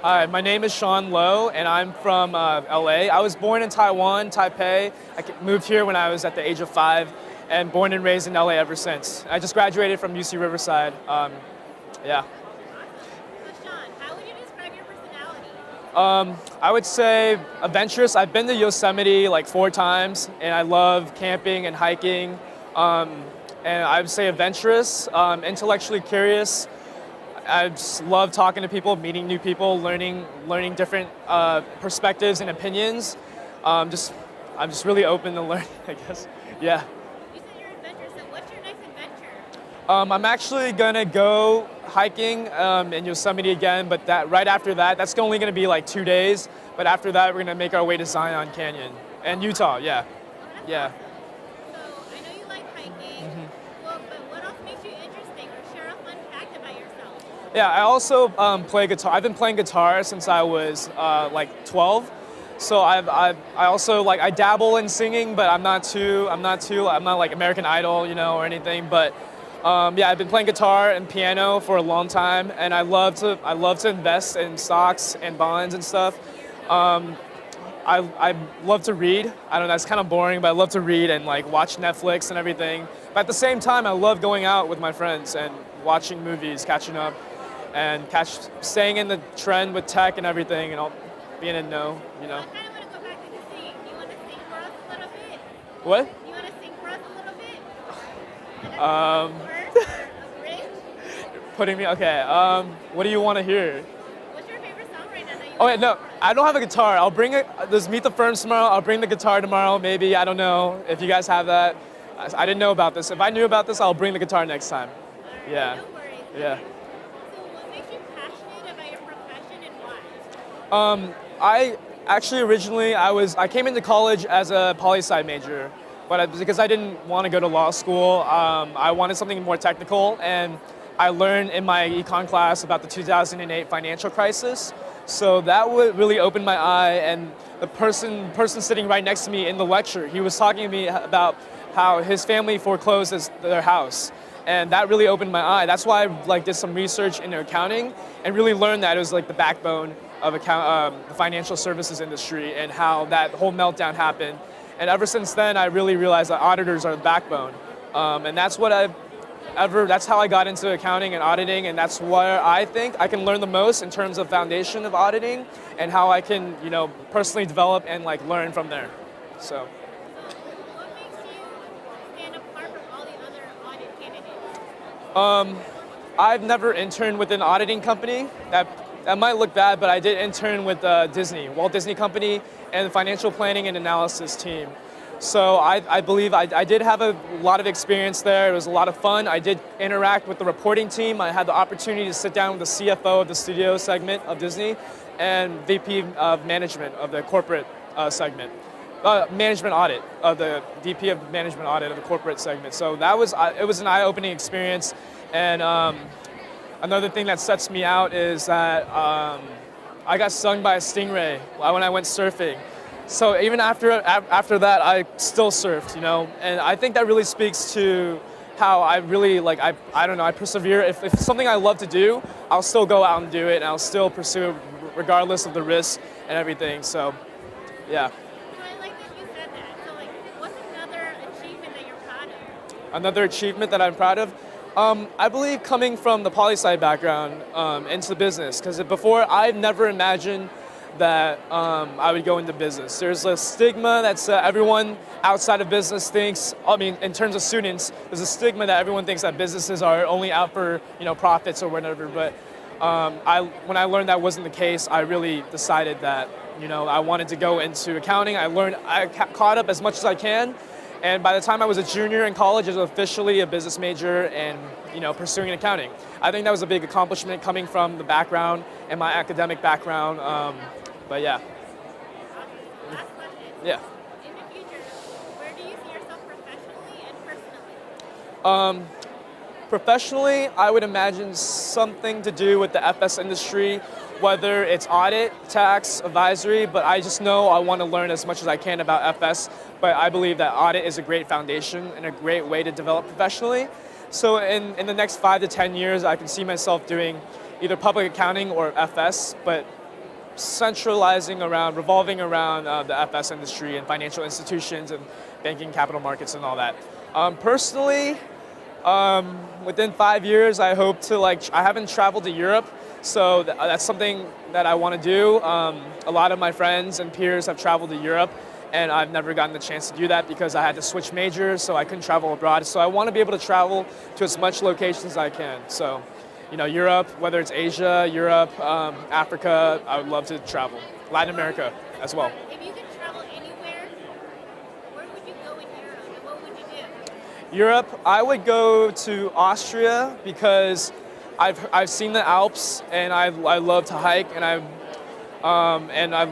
Hi, my name is Sean Lowe, and I'm from LA. I was born in Taiwan, Taipei. Moved here when I was at the age of 5, and born and raised in LA ever since. I just graduated from UC Riverside. Yeah. So Sean, how would you describe your personality? I would say adventurous. I've been to Yosemite like 4 times, and I love camping and hiking. And I would say adventurous, intellectually curious. I just love talking to people, meeting new people, learning different perspectives and opinions. I'm just really open to learning, I guess. Yeah. You said you're adventurous, so what's your next adventure? I'm actually gonna go hiking in Yosemite again, but that right after that, that's only gonna be like 2 days. But after that, we're gonna make our way to Zion Canyon and Utah. Yeah, Oh, that's yeah. awesome. So I know you like hiking. Well, but what else makes you interesting, or share a fun fact about yourself? Yeah, I also play guitar. I've been playing guitar since I was like 12. So I also like I dabble in singing, but I'm not like American Idol, or anything. But yeah, I've been playing guitar and piano for a long time, and I love to invest in stocks and bonds and stuff. I love to read. I don't know, that's kind of boring, but I love to read and like watch Netflix and everything. But at the same time, I love going out with my friends and watching movies, catching up, and staying in the trend with tech and everything, and all being in know. I kind of want to go back to the sing. You want to sing for us a little bit? What? You want to sing for us a little bit? Um, Verse or a bridge? Putting me okay. What do you want to hear? What's your favorite song right now that you Oh want wait, no, to sing for us? I don't have a guitar. I'll bring it. Let's meet the firms tomorrow. I'll bring the guitar tomorrow. Maybe I don't know if you guys have that. I didn't know about this. If I knew about this, I'll bring the guitar next time. All right, Yeah, no worries. yeah. Okay. So what makes you passionate about your profession and why? I actually originally I came into college as a poli-sci major, but because I didn't want to go to law school, I wanted something more technical, and I learned in my econ class about the 2008 financial crisis. So that would really open my eye, and the person sitting right next to me in the lecture, he was talking to me about how his family foreclosed their house. And that really opened my eye. That's why I did some research into accounting and really learned that it was like the backbone of the financial services industry and how that whole meltdown happened. And ever since then, I really realized that auditors are the backbone. And that's how I got into accounting and auditing, and that's where I think I can learn the most in terms of foundation of auditing and how I can, personally develop and learn from there. So. So what makes you stand apart from all the other audit candidates? I've never interned with an auditing company. That might look bad, but I did intern with Disney, Walt Disney Company, and the financial planning and analysis team. So I believe I did have a lot of experience there. It was a lot of fun. I did interact with the reporting team. I had the opportunity to sit down with the CFO of the studio segment of Disney and VP of management of the corporate segment. Management audit of the VP of management audit of the corporate segment. So it was an eye-opening experience. And another thing that sets me out is that I got stung by a stingray when I went surfing. So even after that, I still surfed, and I think that really speaks to how I really I don't know, I persevere. If it's something I love to do, I'll still go out and do it, and I'll still pursue it regardless of the risk and everything. So, yeah. So I like that you said that. So what's another achievement that you're proud of? Another achievement that I'm proud of, I believe coming from the poli-sci background into business, because before I've never imagined that I would go into business. There's a stigma that's everyone outside of business thinks, in terms of students, there's a stigma that everyone thinks that businesses are only out for, profits or whatever. But when I learned that wasn't the case, I really decided that, I wanted to go into accounting. I caught up as much as I can. And by the time I was a junior in college, I was officially a business major and, pursuing accounting. I think that was a big accomplishment coming from the background and my academic background. But yeah. Last question. Yeah. In the future, where do you see yourself professionally and personally? Professionally, I would imagine something to do with the FS industry, whether it's audit, tax, advisory, but I just know I want to learn as much as I can about FS, but I believe that audit is a great foundation and a great way to develop professionally. So in the next 5 to 10 years, I can see myself doing either public accounting or FS, but revolving around the FS industry and financial institutions and banking, capital markets, and all that. Personally, within 5 years, I hope to I haven't traveled to Europe, so that's something that I want to do. A lot of my friends and peers have traveled to Europe, and I've never gotten the chance to do that because I had to switch majors, so I couldn't travel abroad. So I want to be able to travel to as much locations as I can. So, Europe, whether it's Asia, Europe, Africa, I would love to travel. Latin America as well. If you could travel anywhere, where would you go in Europe, and what would you do? Europe, I would go to Austria because I've seen the Alps and I love to hike and I